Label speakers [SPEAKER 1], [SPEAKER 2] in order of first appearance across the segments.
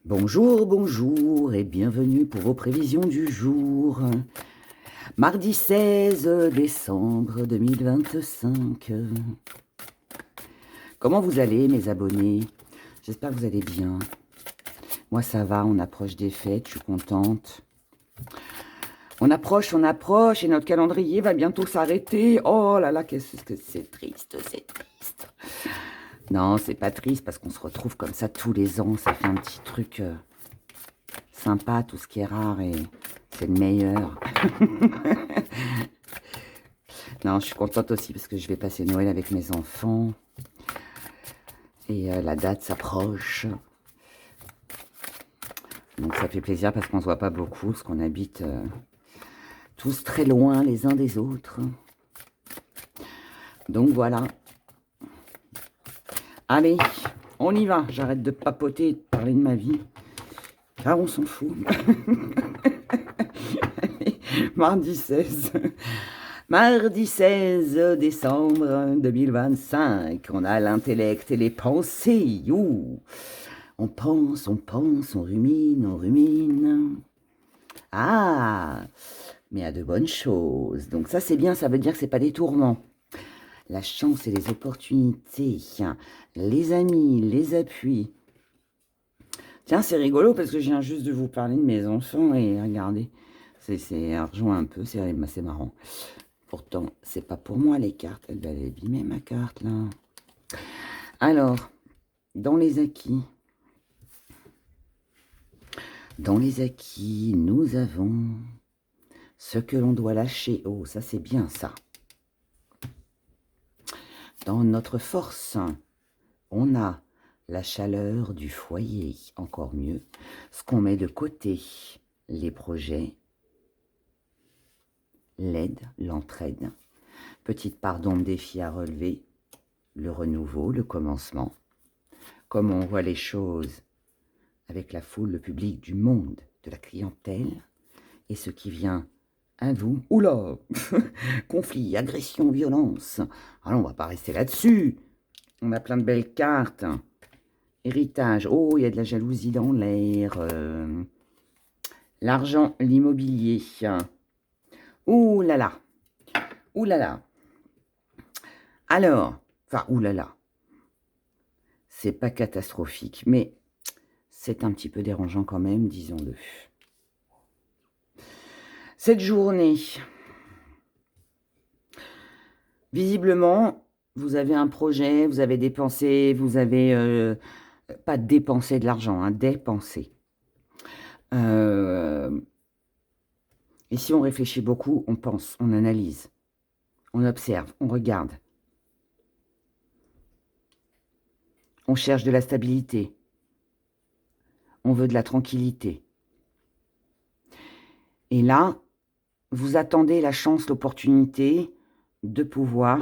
[SPEAKER 1] Bonjour, bonjour et bienvenue pour vos prévisions du jour. Mardi 16 décembre 2025. Comment vous allez mes abonnés? J'espère que vous allez bien. Moi ça va, on approche des fêtes, je suis contente. On approche et notre calendrier va bientôt s'arrêter. Oh là là, qu'est-ce que c'est triste, c'est triste. Non, c'est pas triste parce qu'on se retrouve comme ça tous les ans, ça fait un petit truc sympa, tout ce qui est rare et c'est le meilleur. Non, je suis contente aussi parce que je vais passer Noël avec mes enfants et la date s'approche. Donc ça fait plaisir parce qu'on ne se voit pas beaucoup, parce qu'on habite tous très loin les uns des autres. Donc voilà. Allez, on y va. J'arrête de papoter et de parler de ma vie. Car on s'en fout. Allez, mardi 16. Mardi 16 décembre 2025. On a l'intellect et les pensées. Ouh. On pense, on rumine, on rumine. Ah, mais à de bonnes choses. Donc ça, c'est bien, ça veut dire que ce n'est pas des tourments. La chance et les opportunités, les amis, les appuis. Tiens, c'est rigolo parce que je viens juste de vous parler de mes enfants et regardez, c'est rejoint un peu, c'est marrant. Pourtant, c'est pas pour moi les cartes, elle va abîmer ma carte là. Alors, dans les acquis, nous avons ce que l'on doit lâcher. Oh, ça c'est bien ça. Dans notre force, on a la chaleur du foyer, encore mieux. Ce qu'on met de côté, les projets, l'aide, l'entraide, petite part d'ombre défi à relever, le renouveau, le commencement. Comme on voit les choses avec la foule, le public du monde, de la clientèle, et ce qui vient à vous. Oula, conflit, agression, violence. Alors on va pas rester là-dessus. On a plein de belles cartes. Héritage, oh, il y a de la jalousie dans l'air. L'argent, l'immobilier. Ouh là là. Ouh là là. Alors, enfin, ouh là là. C'est pas catastrophique, mais c'est un petit peu dérangeant quand même, disons-le. Cette journée, visiblement, vous avez un projet, vous avez dépensé, vous avez... pas dépenser de l'argent, hein, dépenser. Et si on réfléchit beaucoup, on pense, on analyse, on observe, on regarde. On cherche de la stabilité. On veut de la tranquillité. Et là, vous attendez la chance, l'opportunité de pouvoir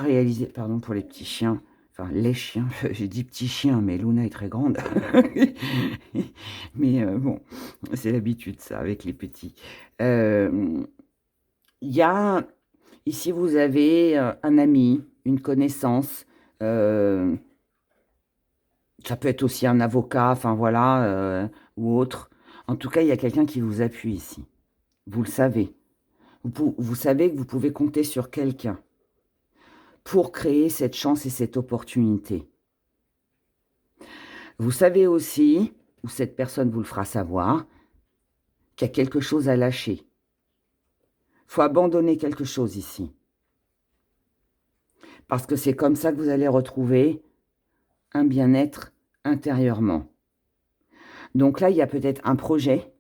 [SPEAKER 1] réaliser... Pardon pour les petits chiens. Enfin, les chiens. J'ai dit petits chiens, mais Luna est très grande. Mais bon, c'est l'habitude, ça, avec les petits. Il y a... Ici, vous avez un ami, une connaissance. Ça peut être aussi un avocat, enfin voilà, ou autre. En tout cas, il y a quelqu'un qui vous appuie ici. Vous le savez. Vous savez que vous pouvez compter sur quelqu'un pour créer cette chance et cette opportunité. Vous savez aussi, ou cette personne vous le fera savoir, qu'il y a quelque chose à lâcher. Il faut abandonner quelque chose ici. Parce que c'est comme ça que vous allez retrouver un bien-être intérieurement. Donc là, il y a peut-être un projet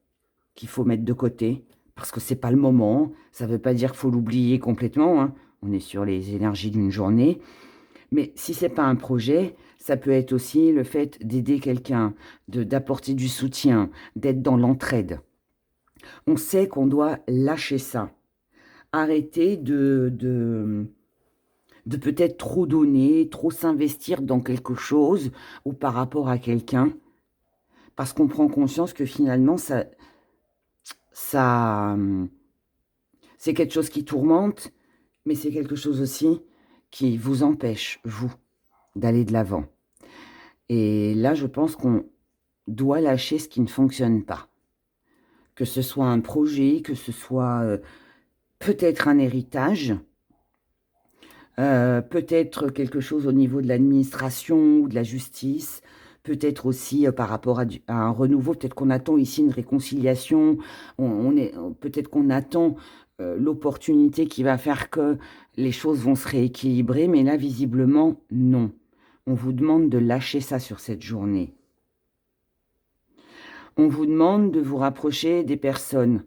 [SPEAKER 1] qu'il faut mettre de côté, parce que ce n'est pas le moment. Ça ne veut pas dire qu'il faut l'oublier complètement, hein. On est sur les énergies d'une journée. Mais si ce n'est pas un projet, ça peut être aussi le fait d'aider quelqu'un, d'apporter du soutien, d'être dans l'entraide. On sait qu'on doit lâcher ça. Arrêter de peut-être trop donner, trop s'investir dans quelque chose ou par rapport à quelqu'un, parce qu'on prend conscience que finalement, ça c'est quelque chose qui tourmente, mais c'est quelque chose aussi qui vous empêche, vous, d'aller de l'avant. Et là, je pense qu'on doit lâcher ce qui ne fonctionne pas. Que ce soit un projet, que ce soit peut-être un héritage, peut-être quelque chose au niveau de l'administration ou de la justice, peut-être aussi par rapport à un renouveau, peut-être qu'on attend ici une réconciliation, peut-être qu'on attend l'opportunité qui va faire que les choses vont se rééquilibrer, mais là, visiblement, non. On vous demande de lâcher ça sur cette journée. On vous demande de vous rapprocher des personnes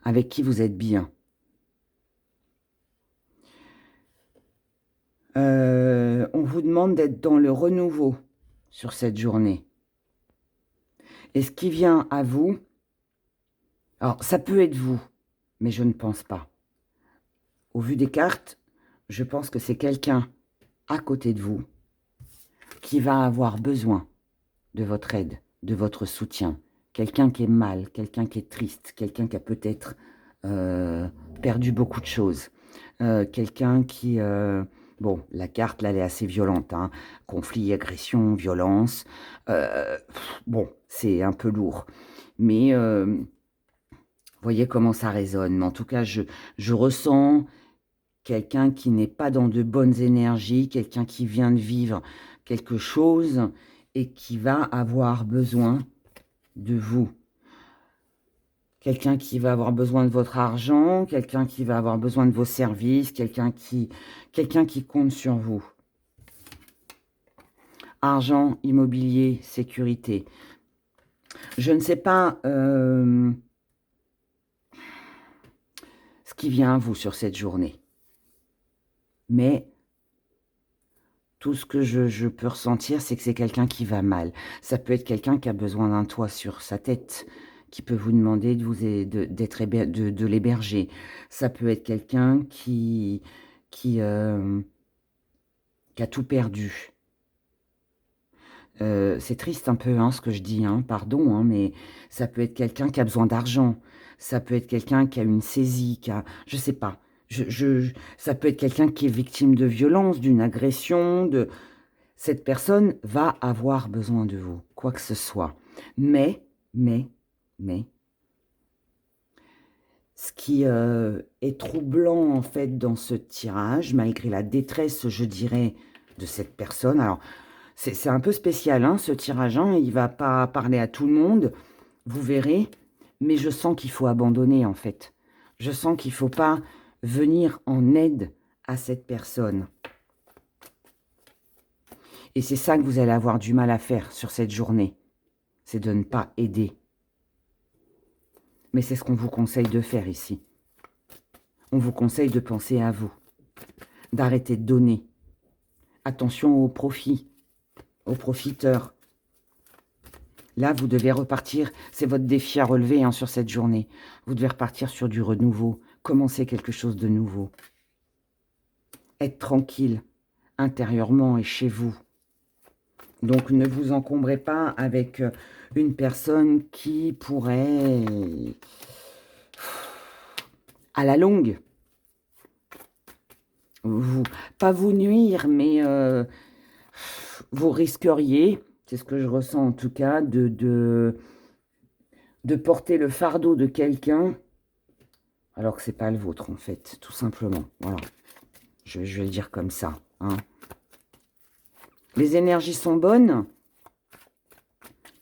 [SPEAKER 1] avec qui vous êtes bien. On vous demande d'être dans le renouveau sur cette journée. Et ce qui vient à vous, alors ça peut être vous, mais je ne pense pas. Au vu des cartes, je pense que c'est quelqu'un à côté de vous qui va avoir besoin de votre aide, de votre soutien. Quelqu'un qui est mal, quelqu'un qui est triste, quelqu'un qui a peut-être perdu beaucoup de choses. Quelqu'un qui... bon, la carte, là, elle est assez violente. Hein. Conflit, agression, violence. Bon, c'est un peu lourd. Mais voyez comment ça résonne. Mais en tout cas, je ressens quelqu'un qui n'est pas dans de bonnes énergies, quelqu'un qui vient de vivre quelque chose et qui va avoir besoin de vous. Quelqu'un qui va avoir besoin de votre argent, quelqu'un qui va avoir besoin de vos services, quelqu'un qui compte sur vous. Argent, immobilier, sécurité. Je ne sais pas ce qui vient à vous sur cette journée. Mais tout ce que je peux ressentir, c'est que c'est quelqu'un qui va mal. Ça peut être quelqu'un qui a besoin d'un toit sur sa tête, qui peut vous demander de l'héberger. Ça peut être quelqu'un qui a tout perdu. C'est triste un peu ce que je dis, pardon, mais ça peut être quelqu'un qui a besoin d'argent. Ça peut être quelqu'un qui a une saisie, je sais pas. Ça peut être quelqu'un qui est victime de violence, d'une agression, cette personne va avoir besoin de vous, quoi que ce soit. Mais, ce qui est troublant en fait dans ce tirage, malgré la détresse, je dirais, de cette personne. Alors, c'est un peu spécial, ce tirage, il ne va pas parler à tout le monde, vous verrez, mais je sens qu'il faut abandonner en fait. Je sens qu'il ne faut pas venir en aide à cette personne. Et c'est ça que vous allez avoir du mal à faire sur cette journée. C'est de ne pas aider. Mais c'est ce qu'on vous conseille de faire ici. On vous conseille de penser à vous. D'arrêter de donner. Attention aux profits, aux profiteurs. Là, vous devez repartir. C'est votre défi à relever sur cette journée. Vous devez repartir sur du renouveau. Commencer quelque chose de nouveau. Être tranquille, intérieurement et chez vous. Donc, ne vous encombrez pas avec une personne qui pourrait, à la longue, pas vous nuire, mais vous risqueriez, c'est ce que je ressens en tout cas, de porter le fardeau de quelqu'un, alors que c'est pas le vôtre, en fait, tout simplement. Voilà, je vais le dire comme ça. Les énergies sont bonnes.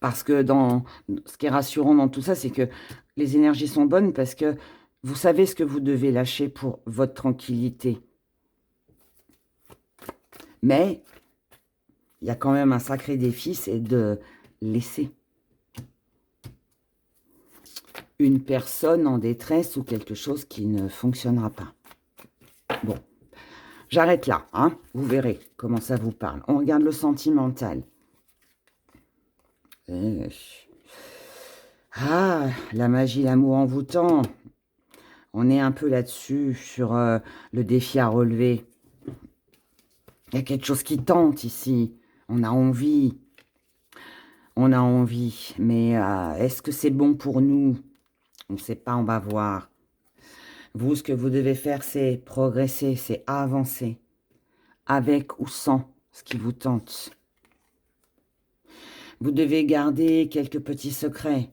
[SPEAKER 1] Parce que ce qui est rassurant dans tout ça, c'est que les énergies sont bonnes parce que vous savez ce que vous devez lâcher pour votre tranquillité. Mais il y a quand même un sacré défi, c'est de laisser une personne en détresse ou quelque chose qui ne fonctionnera pas. Bon, j'arrête là, vous verrez comment ça vous parle. On regarde le sentimental. Ah, la magie, l'amour envoûtant. On est un peu là-dessus, sur le défi à relever. Il y a quelque chose qui tente ici. On a envie. On a envie. Mais est-ce que c'est bon pour nous? On ne sait pas, on va voir. Vous, ce que vous devez faire, c'est progresser, c'est avancer. Avec ou sans ce qui vous tente. Vous devez garder quelques petits secrets.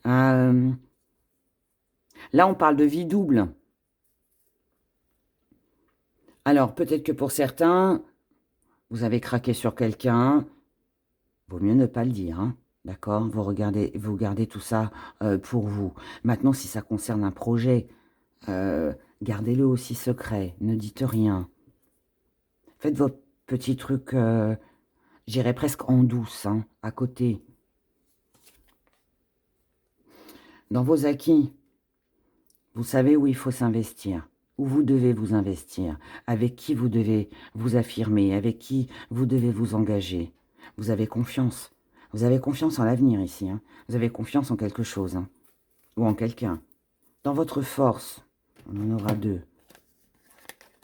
[SPEAKER 1] Là, on parle de vie double. Alors, peut-être que pour certains, vous avez craqué sur quelqu'un. Vaut mieux ne pas le dire, hein, d'accord? Vous gardez tout ça pour vous. Maintenant, si ça concerne un projet, gardez-le aussi secret. Ne dites rien. Faites vos petits trucs, j'irais presque en douce, hein, à côté. Dans vos acquis, vous savez où il faut s'investir, où vous devez vous investir, avec qui vous devez vous affirmer, avec qui vous devez vous engager. Vous avez confiance. Vous avez confiance en l'avenir ici. Hein. Vous avez confiance en quelque chose, hein, ou en quelqu'un. Dans votre force, on en aura deux.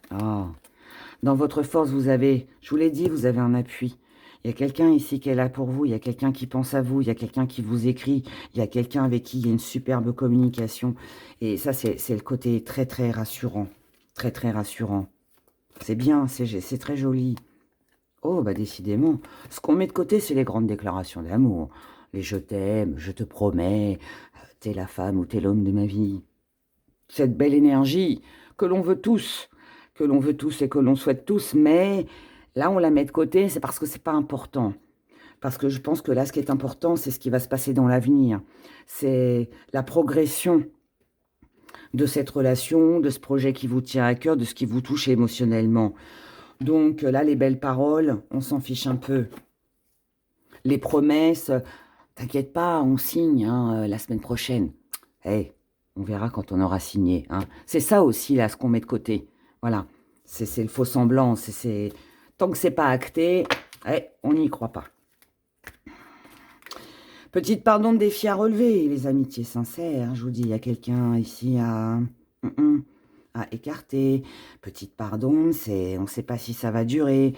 [SPEAKER 1] Ah, dans votre force, vous avez, je vous l'ai dit, vous avez un appui. Il y a quelqu'un ici qui est là pour vous, il y a quelqu'un qui pense à vous, il y a quelqu'un qui vous écrit, il y a quelqu'un avec qui il y a une superbe communication. Et ça, c'est le côté très, très rassurant. Très, très rassurant. C'est bien, c'est très joli. Oh, bah décidément. Ce qu'on met de côté, c'est les grandes déclarations d'amour. Les je t'aime, je te promets, t'es la femme ou t'es l'homme de ma vie. Cette belle énergie que l'on veut tous et que l'on souhaite tous, mais là, on la met de côté, c'est parce que c'est pas important. Parce que je pense que là, ce qui est important, c'est ce qui va se passer dans l'avenir. C'est la progression de cette relation, de ce projet qui vous tient à cœur, de ce qui vous touche émotionnellement. Donc là, les belles paroles, on s'en fiche un peu. Les promesses, t'inquiète pas, on signe hein, la semaine prochaine. Hey, on verra quand on aura signé. Hein. C'est ça aussi, là, ce qu'on met de côté. Voilà, c'est le faux semblant. Tant que c'est pas acté, on n'y croit pas. Petite pardon de défi à relever, les amitiés sincères. Je vous dis, il y a quelqu'un ici à écarter. Petite pardon, on ne sait pas si ça va durer.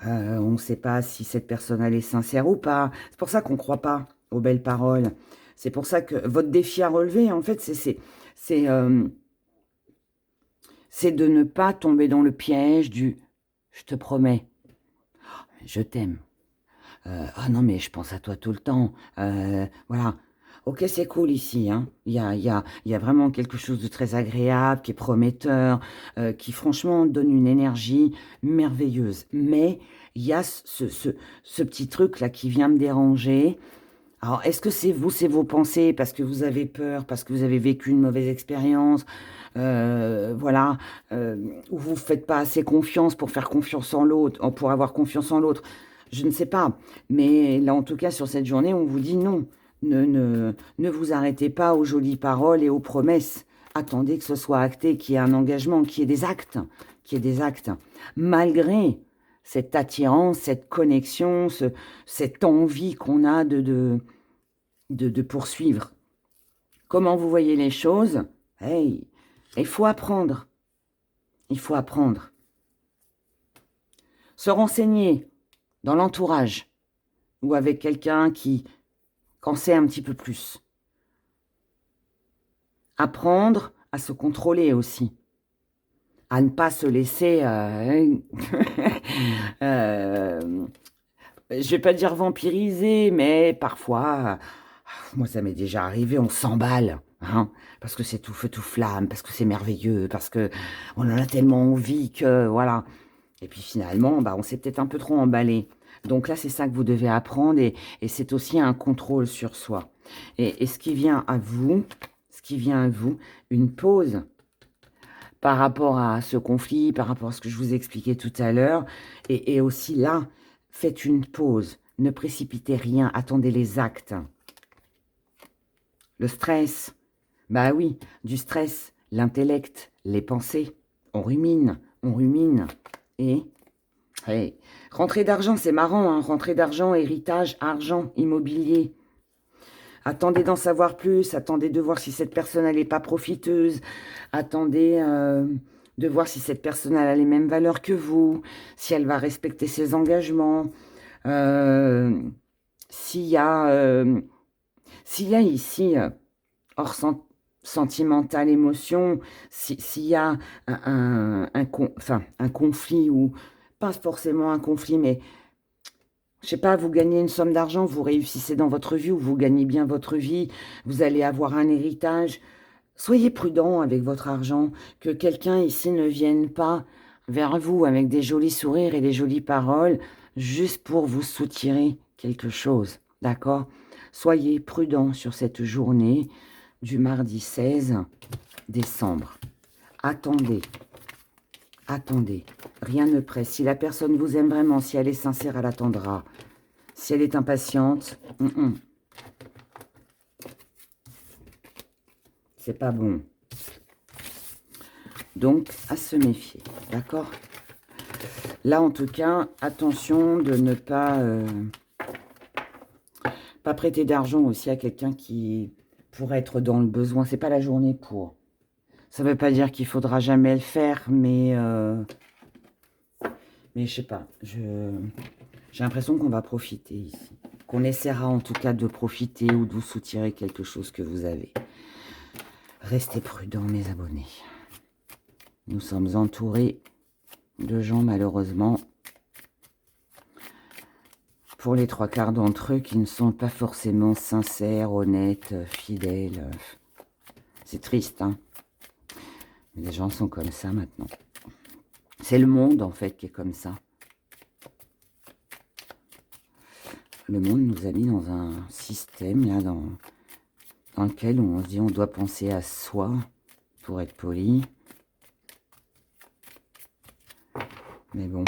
[SPEAKER 1] On ne sait pas si cette personne elle est sincère ou pas. C'est pour ça qu'on ne croit pas aux belles paroles. C'est pour ça que votre défi à relever, en fait, c'est de ne pas tomber dans le piège du « je te promets, je t'aime ». Ah non, mais je pense à toi tout le temps. Voilà. Ok, c'est cool ici. Hein. Il y a vraiment quelque chose de très agréable, qui est prometteur, qui franchement donne une énergie merveilleuse. Mais il y a ce petit truc là qui vient me déranger. Alors, est-ce que c'est vos pensées, parce que vous avez peur, parce que vous avez vécu une mauvaise expérience, voilà, ou vous ne faites pas assez confiance pour faire confiance en l'autre, pour avoir confiance en l'autre. Je ne sais pas, mais là, en tout cas, sur cette journée, on vous dit non. Ne vous arrêtez pas aux jolies paroles et aux promesses. Attendez que ce soit acté, qu'il y ait un engagement, qu'il y ait des actes, malgré cette attirance, cette connexion, cette envie qu'on a de poursuivre. Comment vous voyez les choses? Hey, il faut apprendre. Il faut apprendre. Se renseigner dans l'entourage ou avec quelqu'un qui en sait un petit peu plus. Apprendre à se contrôler aussi. À ne pas se laisser... je vais pas dire vampiriser, mais parfois, moi ça m'est déjà arrivé, on s'emballe, hein, parce que c'est tout feu tout flamme, parce que c'est merveilleux, parce que on en a tellement envie que voilà. Et puis finalement, bah, on s'est peut-être un peu trop emballé. Donc là, c'est ça que vous devez apprendre et c'est aussi un contrôle sur soi. Et ce qui vient à vous, une pause par rapport à ce conflit, par rapport à ce que je vous expliquais tout à l'heure, et aussi là, faites une pause, ne précipitez rien, attendez les actes. Le stress, bah oui, du stress, l'intellect, les pensées, on rumine, et... Hey, rentrée d'argent, c'est marrant, hein, rentrée d'argent, héritage, argent, immobilier. Attendez d'en savoir plus, attendez de voir si cette personne, elle n'est pas profiteuse, attendez de voir si cette personne, elle a les mêmes valeurs que vous, si elle va respecter ses engagements, s'il y a ici, hors sentimental, émotion, s'il y a un conflit ou pas forcément un conflit, mais je sais pas, vous gagnez une somme d'argent, vous réussissez dans votre vie ou vous gagnez bien votre vie, vous allez avoir un héritage. Soyez prudent avec votre argent, que quelqu'un ici ne vienne pas vers vous avec des jolis sourires et des jolies paroles, juste pour vous soutirer quelque chose, d'accord? Soyez prudent sur cette journée du mardi 16 décembre. Attendez, attendez, rien ne presse. Si la personne vous aime vraiment, si elle est sincère, elle attendra. Si elle est impatiente, c'est pas bon. Donc, à se méfier, d'accord? Là, en tout cas, attention de ne pas prêter d'argent aussi à quelqu'un qui pourrait être dans le besoin. C'est pas la journée pour. Ça veut pas dire qu'il faudra jamais le faire, mais je sais pas. J'ai l'impression qu'on va profiter ici. Qu'on essaiera en tout cas de profiter ou de vous soutirer quelque chose que vous avez. Restez prudents, mes abonnés. Nous sommes entourés de gens, malheureusement, pour les 3/4 d'entre eux, qui ne sont pas forcément sincères, honnêtes, fidèles. C'est triste, hein. Mais les gens sont comme ça maintenant. C'est le monde, en fait, qui est comme ça. Le monde nous a mis dans un système, là, dans lequel on se dit on doit penser à soi pour être poli. Mais bon,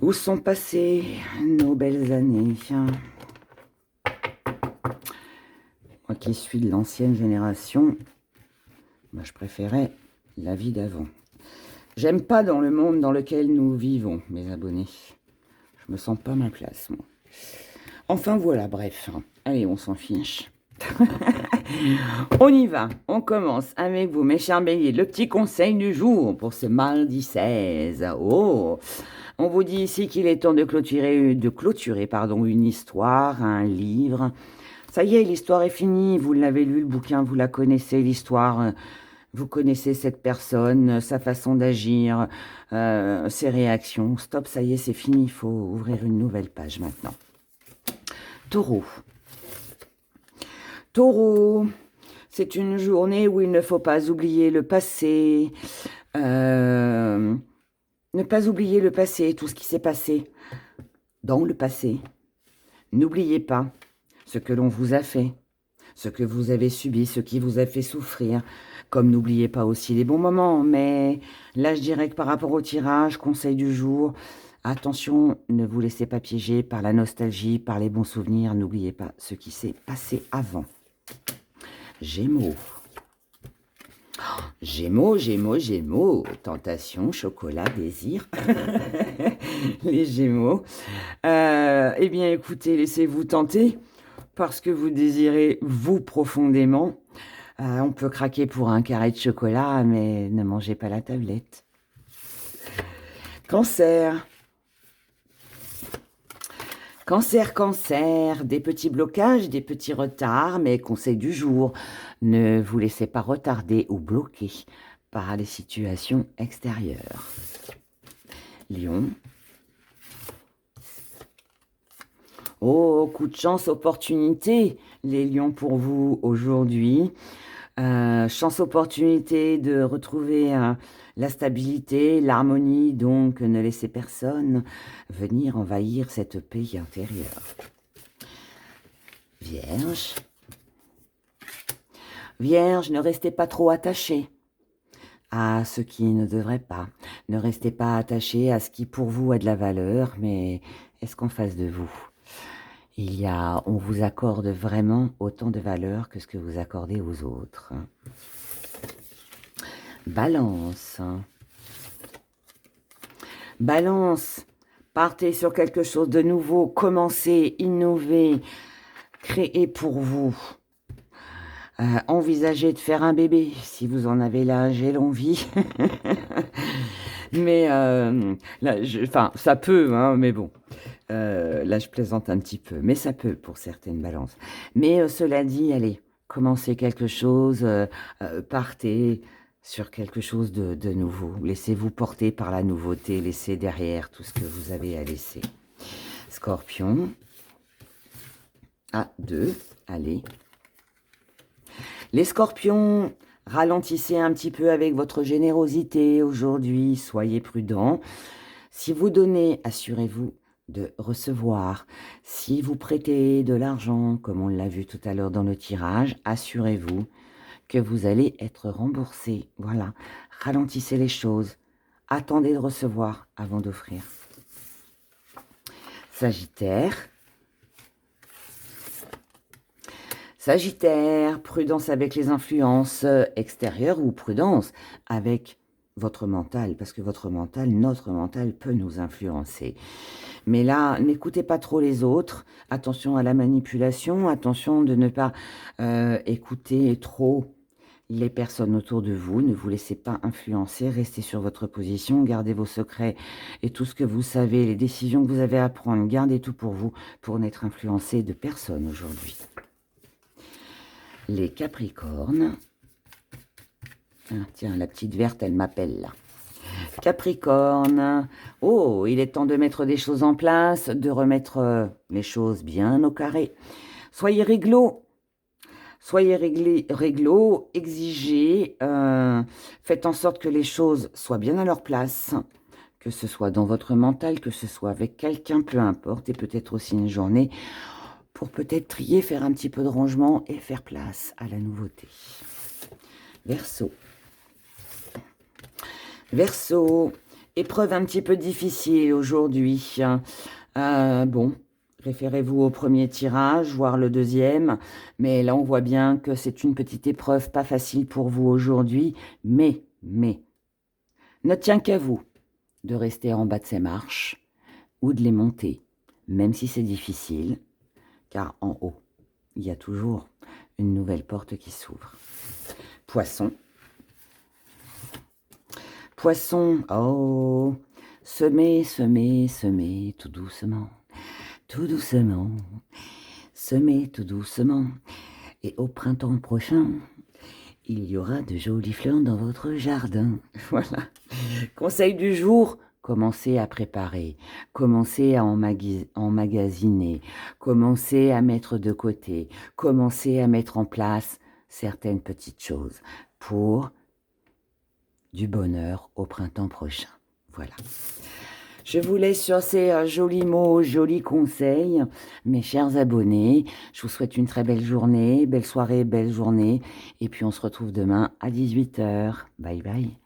[SPEAKER 1] où sont passées nos belles années? Moi qui suis de l'ancienne génération, moi je préférais la vie d'avant. J'aime pas dans le monde dans lequel nous vivons, mes abonnés. Je me sens pas à ma place, moi. Enfin voilà, bref. Allez, on s'en fiche. On y va, on commence avec vous, mes chers béliers. Le petit conseil du jour pour ce mardi 16. Oh, on vous dit ici qu'il est temps de clôturer une histoire, un livre. Ça y est, l'histoire est finie. Vous l'avez lu, le bouquin, vous la connaissez, l'histoire. Vous connaissez cette personne, sa façon d'agir, ses réactions. Stop, ça y est, c'est fini. Il faut ouvrir une nouvelle page maintenant. Taureau. Taureau, c'est une journée où il ne faut pas oublier le passé. Ne pas oublier le passé, tout ce qui s'est passé dans le passé. N'oubliez pas ce que l'on vous a fait, ce que vous avez subi, ce qui vous a fait souffrir. Comme n'oubliez pas aussi les bons moments. Mais là, je dirais que par rapport au tirage, conseil du jour, attention, ne vous laissez pas piéger par la nostalgie, par les bons souvenirs. N'oubliez pas ce qui s'est passé avant. Gémeaux. Gémeaux, Gémeaux, Gémeaux. Tentation, chocolat, désir. Les Gémeaux. Eh bien, écoutez, laissez-vous tenter parce que vous désirez vous profondément. On peut craquer pour un carré de chocolat, mais ne mangez pas la tablette. Cancer. Cancer, cancer, des petits blocages, des petits retards, mais conseil du jour, ne vous laissez pas retarder ou bloquer par les situations extérieures. Lion. Oh, coup de chance, opportunité, les lions pour vous aujourd'hui. Chance, opportunité de retrouver la stabilité, l'harmonie, donc ne laissez personne venir envahir cette paix intérieure. Vierge. Vierge, ne restez pas trop attaché à ce qui ne devrait pas. Ne restez pas attaché à ce qui pour vous a de la valeur, mais est-ce qu'en face de vous, on vous accorde vraiment autant de valeur que ce que vous accordez aux autres. Balance. Balance. Partez sur quelque chose de nouveau. Commencez, innovez, créez pour vous. Envisagez de faire un bébé si vous en avez l'âge et l'envie. Mais là, ça peut, hein, mais bon. Là, je plaisante un petit peu, mais ça peut pour certaines balances. Mais cela dit, allez, commencez quelque chose, partez, sur quelque chose de nouveau. Laissez-vous porter par la nouveauté, laissez derrière tout ce que vous avez à laisser. Scorpion. Ah, 2, allez. Les scorpions, ralentissez un petit peu avec votre générosité aujourd'hui, soyez prudents. Si vous donnez, assurez-vous de recevoir. Si vous prêtez de l'argent, comme on l'a vu tout à l'heure dans le tirage, assurez-vous que vous allez être remboursé. Voilà, ralentissez les choses. Attendez de recevoir avant d'offrir. Sagittaire. Sagittaire, prudence avec les influences extérieures ou prudence avec votre mental, parce que votre mental, notre mental peut nous influencer. Mais là, n'écoutez pas trop les autres, attention à la manipulation, attention de ne pas écouter trop les personnes autour de vous, ne vous laissez pas influencer, restez sur votre position, gardez vos secrets et tout ce que vous savez, les décisions que vous avez à prendre, gardez tout pour vous, pour n'être influencé de personne aujourd'hui. Les Capricornes. Ah, tiens, la petite verte, elle m'appelle là. Capricorne. Oh, il est temps de mettre des choses en place, de remettre les choses bien au carré. Soyez réglo. Soyez réglo, exigez, faites en sorte que les choses soient bien à leur place, que ce soit dans votre mental, que ce soit avec quelqu'un, peu importe, et peut-être aussi une journée pour peut-être trier, faire un petit peu de rangement et faire place à la nouveauté. Verseau. Verseau, épreuve un petit peu difficile aujourd'hui. Bon, référez-vous au premier tirage, voire le deuxième. Mais là, on voit bien que c'est une petite épreuve pas facile pour vous aujourd'hui. Mais, ne tient qu'à vous de rester en bas de ces marches ou de les monter, même si c'est difficile. Car en haut, il y a toujours une nouvelle porte qui s'ouvre. Poisson. Poisson, oh, semez, semez, semez, tout doucement, semez tout doucement. Et au printemps prochain, il y aura de jolies fleurs dans votre jardin. Voilà. Conseil du jour. Commencez à préparer, commencez à emmagasiner, commencez à mettre de côté, commencez à mettre en place certaines petites choses pour du bonheur au printemps prochain. Voilà. Je vous laisse sur ces jolis mots, jolis conseils, mes chers abonnés. Je vous souhaite une très belle journée, belle soirée, belle journée. Et puis on se retrouve demain à 18 h. Bye bye.